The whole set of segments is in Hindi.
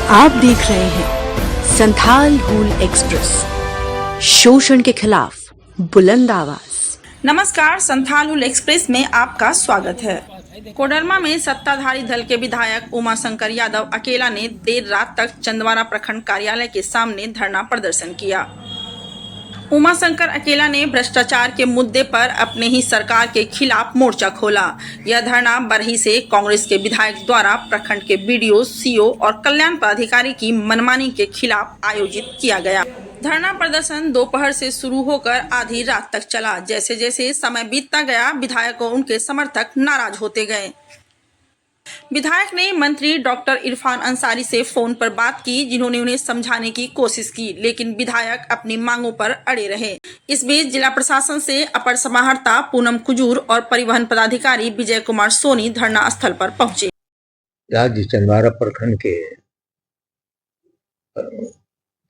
आप देख रहे हैं संथाल हूल एक्सप्रेस, शोषण के खिलाफ बुलंद आवाज। नमस्कार, संथाल हूल एक्सप्रेस में आपका स्वागत है। कोडरमा में सत्ताधारी दल के विधायक उमाशंकर यादव अकेला ने देर रात तक चंदवारा प्रखंड कार्यालय के सामने धरना प्रदर्शन किया। उमाशंकर अकेला ने भ्रष्टाचार के मुद्दे पर अपने ही सरकार के खिलाफ मोर्चा खोला। यह धरना बरही से कांग्रेस के विधायक द्वारा प्रखंड के बीडीओ, सीओ और कल्याण पदाधिकारी की मनमानी के खिलाफ आयोजित किया गया। धरना प्रदर्शन दोपहर से शुरू होकर आधी रात तक चला। जैसे जैसे समय बीतता गया, विधायक और उनके समर्थक नाराज होते गए। विधायक ने मंत्री डॉक्टर इरफान अंसारी से फोन पर बात की, जिन्होंने उन्हें समझाने की कोशिश की, लेकिन विधायक अपनी मांगों पर अड़े रहे। इस बीच जिला प्रशासन से अपर समाहर्ता पूनम कुजूर और परिवहन पदाधिकारी विजय कुमार सोनी धरना स्थल पर पहुंचे। आज चंदवारा प्रखंड के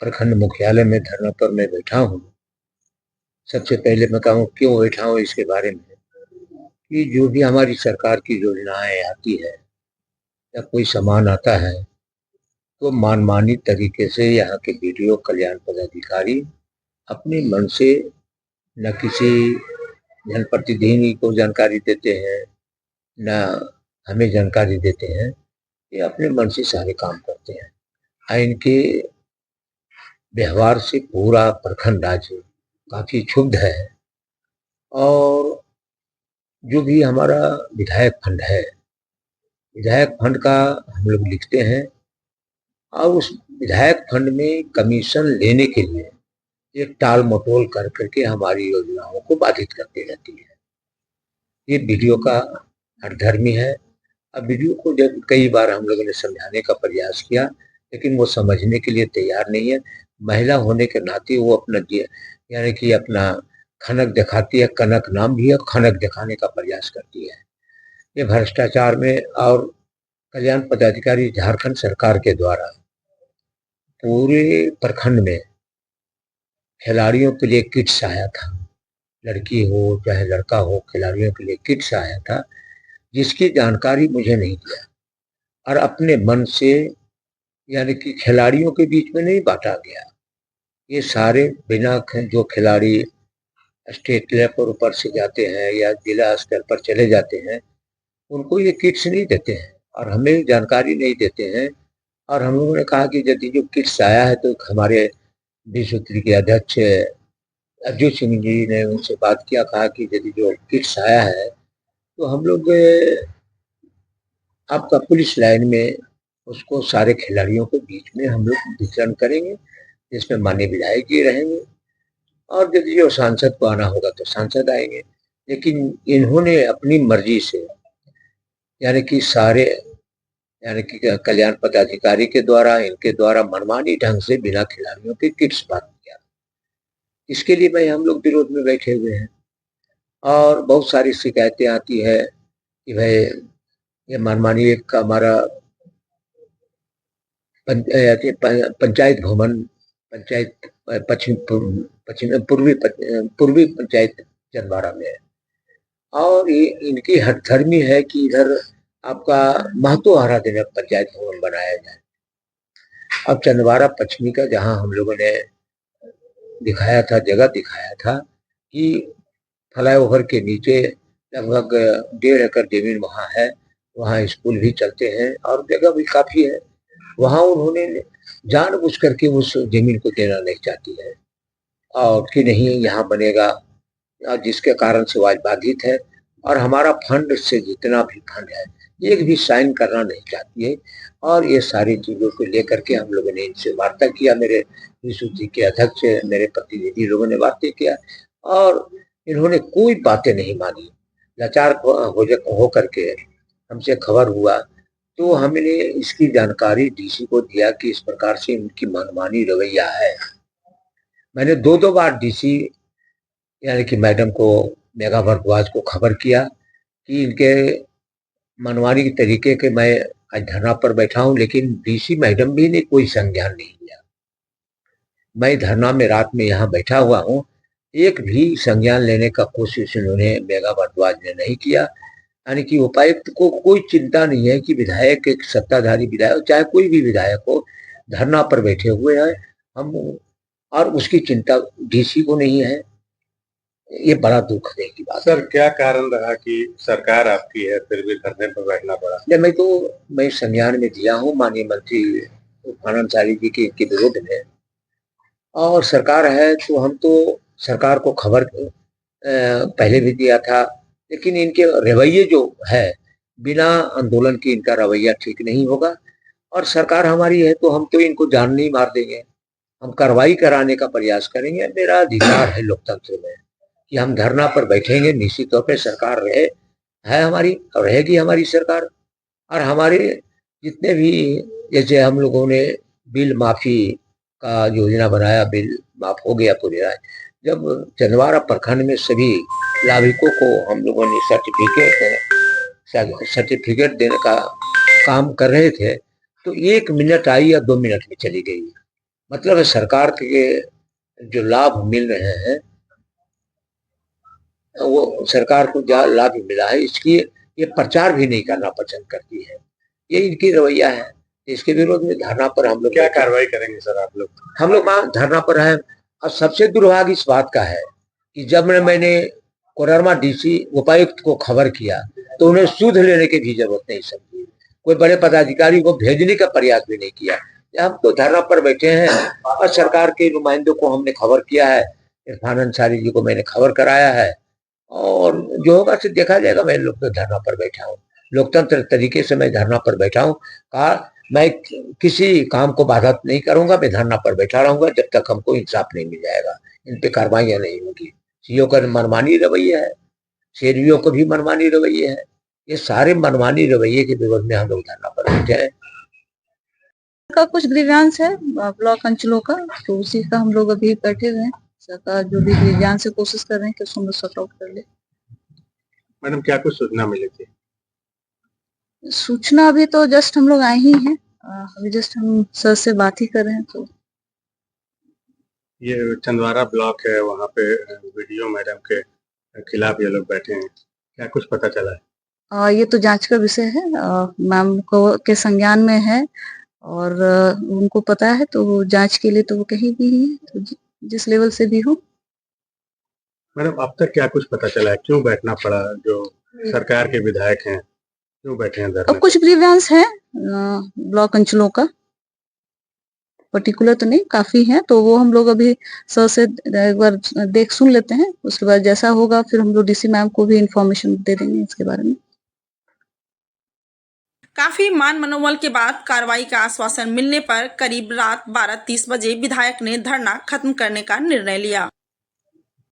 प्रखंड मुख्यालय में धरना पर मैं बैठा हूँ। सबसे पहले मैं कहूँ क्यों बैठा हूँ इसके बारे में कि जो भी हमारी सरकार की योजनाएं आती है या कोई सामान आता है तो मनमानी तरीके से यहाँ के बीडीओ, कल्याण पदाधिकारी अपने मन से न किसी जनप्रतिनिधि को जानकारी देते हैं, न हमें जानकारी देते हैं। ये अपने मन से सारे काम करते हैं। इनके व्यवहार से पूरा प्रखंड आज काफी क्षुब्ध है। और जो भी हमारा विधायक फंड है, विधायक फंड का हम लोग लिखते हैं और उस विधायक फंड में कमीशन लेने के लिए एक टाल मटोल कर करके हमारी योजनाओं को बाधित करती रहती है। ये वीडियो का हठधर्मी है। अब वीडियो को जब कई बार हम लोगों ने समझाने का प्रयास किया, लेकिन वो समझने के लिए तैयार नहीं है। महिला होने के नाते वो अपना यानी कि अपना खनक दिखाती है। कनक नाम भी है, खनक दिखाने का प्रयास करती है। ये भ्रष्टाचार में और कल्याण पदाधिकारी झारखंड सरकार के द्वारा पूरे प्रखंड में खिलाड़ियों के लिए किट्स आया था, लड़की हो चाहे लड़का हो, खिलाड़ियों के लिए किट्स आया था, जिसकी जानकारी मुझे नहीं दिया और अपने मन से यानी कि खिलाड़ियों के बीच में नहीं बांटा गया। ये सारे बिना जो खिलाड़ी स्टेट लेवल पर ऊपर से जाते हैं या जिला स्तर पर चले जाते हैं, उनको ये किट्स नहीं देते हैं और हमें जानकारी नहीं देते हैं। और हम लोगों ने कहा कि यदि जो किट्स आया है तो हमारे विश्व के अध्यक्ष अर्जुन सिंह जी ने उनसे बात किया, कहा कि यदि जो किट्स आया है तो हम लोग आपका पुलिस लाइन में उसको सारे खिलाड़ियों के बीच में हम लोग वितरण करेंगे, जिसमें माननीय विधायक जी रहेंगे और यदि जो सांसद को आना होगा तो सांसद आएंगे। लेकिन इन्होंने अपनी मर्जी से यानी कि सारे यानी कि कल्याण पदाधिकारी के द्वारा इनके द्वारा मनमानी ढंग से बिना खिलाड़ियों के किट्स बांट दिया। इसके लिए भाई हम लोग विरोध में बैठे हुए हैं और बहुत सारी शिकायतें आती है कि भाई ये मनमानी एक हमारा पंचायत भवन, पंचायत पूर्वी पंचायत चंदवारा में है और ये इनकी हठधर्मी है कि इधर आपका महतो आराधना पंचायत भवन बनाया जाए। अब चंदवारा पश्चिमी का जहां हम लोगों ने दिखाया था, जगह दिखाया था कि फ्लाईओवर के नीचे लगभग 1.5 एकड़ जमीन वहां है, वहां स्कूल भी चलते हैं और जगह भी काफी है। वहां उन्होंने जानबूझ करके उस जमीन को देना नहीं चाहती है और कि नहीं यहाँ बनेगा, जिसके कारण से आज बाधित है। और हमारा फंड से जितना भी फंड है एक भी साइन करना नहीं चाहती है। और ये सारी चीजों को लेकर के हम लोगों ने इनसे वार्ता किया, मेरे विश्व के अध्यक्ष, मेरे प्रतिनिधि लोगों ने वार्ता किया और इन्होंने कोई बातें नहीं मानी। लाचार हो करके हमसे खबर हुआ तो हमने इसकी जानकारी डीसी को दिया कि इस प्रकार से इनकी मनमानी रवैया है। मैंने 2 बार डीसी यानी कि मैडम को, मेघा भारद्वाज को खबर किया कि इनके मनमानी के तरीके के मैं आज धरना पर बैठा हूं, लेकिन डीसी मैडम भी ने कोई संज्ञान नहीं लिया। मैं धरना में रात में यहाँ बैठा हुआ हूँ, एक भी संज्ञान लेने का कोशिश इन्होंने, मेघा भारद्वाज ने नहीं किया। यानी कि उपायुक्त को कोई चिंता नहीं है कि विधायक, एक सत्ताधारी विधायक चाहे कोई भी विधायक हो, धरना पर बैठे हुए हैं हम, और उसकी चिंता डीसी को नहीं है। ये बड़ा दुख है की बात। सर, क्या कारण रहा कि सरकार आपकी है फिर भी धरने पर बैठना पड़ा? मैं संज्ञान में दिया हूँ माननीय मंत्री आनंद जी के विरोध में, और सरकार है तो हम तो सरकार को खबर पहले भी दिया था, लेकिन इनके रवैये जो है, बिना आंदोलन के इनका रवैया ठीक नहीं होगा। और सरकार हमारी है तो हम तो इनको जान नहीं मार देंगे, हम कार्रवाई कराने का प्रयास करेंगे। मेरा अधिकार है लोकतंत्र में कि हम धरना पर बैठेंगे। निश्चित तौर पे सरकार है हमारी और रहेगी हमारी सरकार। और हमारे जितने भी, जैसे हम लोगों ने बिल माफी का योजना बनाया, बिल माफ हो गया पूरी राय। जब चंदवारा प्रखंड में सभी लाभुकों को हम लोगों ने सर्टिफिकेट देने का काम कर रहे थे, तो 1 मिनट आई या 2 मिनट में चली गई। मतलब सरकार के जो लाभ मिल रहे हैं वो सरकार को जहाँ लाभ मिला है, इसकी ये प्रचार भी नहीं करना पसंद करती है। ये इनकी रवैया है। इसके विरोध में धरना पर हम लोग क्या कार्रवाई करेंगे सर आप लोग? हम लोग वहाँ धरना पर है। और सबसे दुर्भाग्य इस बात का है कि जब मैंने कोडरमा डीसी उपायुक्त को खबर किया तो उन्हें सुध लेने की भी जरूरत नहीं समझी, कोई बड़े पदाधिकारी को भेजने का प्रयास भी नहीं किया। हम तो धरना पर बैठे हैं और सरकार के नुमाइंदों को हमने खबर किया है, इरफान अंसारी जी को मैंने खबर कराया है, और जो होगा से देखा जाएगा। मैं लोग तो धरना पर बैठा हूँ, लोकतंत्र तरीके से मैं धरना पर बैठा हूँ। कहा मैं किसी काम को बाधा नहीं करूंगा, मैं धरना पर बैठा रहूंगा जब तक हमको इंसाफ नहीं मिल जाएगा, इन पे कार्रवाइयां नहीं होगी। सीओ का मनमानी रवैया है, शेरवियों को भी मनमानी रवैये है। ये सारे मनमानी रवैये के विरोध में हम लोग धरना पर बैठे हैं। का कुछ ग्रीवांस है ब्लॉक अंचलों का, तो उसी का हम लोग अभी बैठे हुए हैं। सरकार जो भी ग्रीवांस से कोशिश कर रहे हैं कि उसको हम लोग सॉर्ट आउट कर ले। मैडम, क्या कुछ सूचना मिली थी? सूचना अभी तो जस्ट हम लोग आए ही हैं, अभी जस्ट हम सर से बात ही कर रहे हैं। तो ये चंदवारा ब्लॉक है, वहाँ पे वीडियो मैडम के खिलाफ ये लोग बैठे हैं, क्या कुछ पता चला है? ये तो जांच का विषय है, मैम को के संज्ञान में है और उनको पता है, तो वो जांच के लिए तो वो कहीं भी है, तो जिस लेवल से भी हो। मैडम, अब तक क्या कुछ पता चला है, क्यों बैठना पड़ा? जो सरकार के विधायक हैं क्यों बैठे हैं धरने? अब कुछ ग्रीवांस है ब्लॉक अंचलों का, पर्टिकुलर तो नहीं, काफी है, तो वो हम लोग अभी सर से एक बार सुन लेते हैं। उसके बाद जैसा होगा फिर हम लोग डीसी मैम को भी इंफॉर्मेशन दे देंगे इसके बारे में। काफी मान मनोबल के बाद कार्रवाई का आश्वासन मिलने पर करीब रात 12:30 बजे विधायक ने धरना खत्म करने का निर्णय लिया।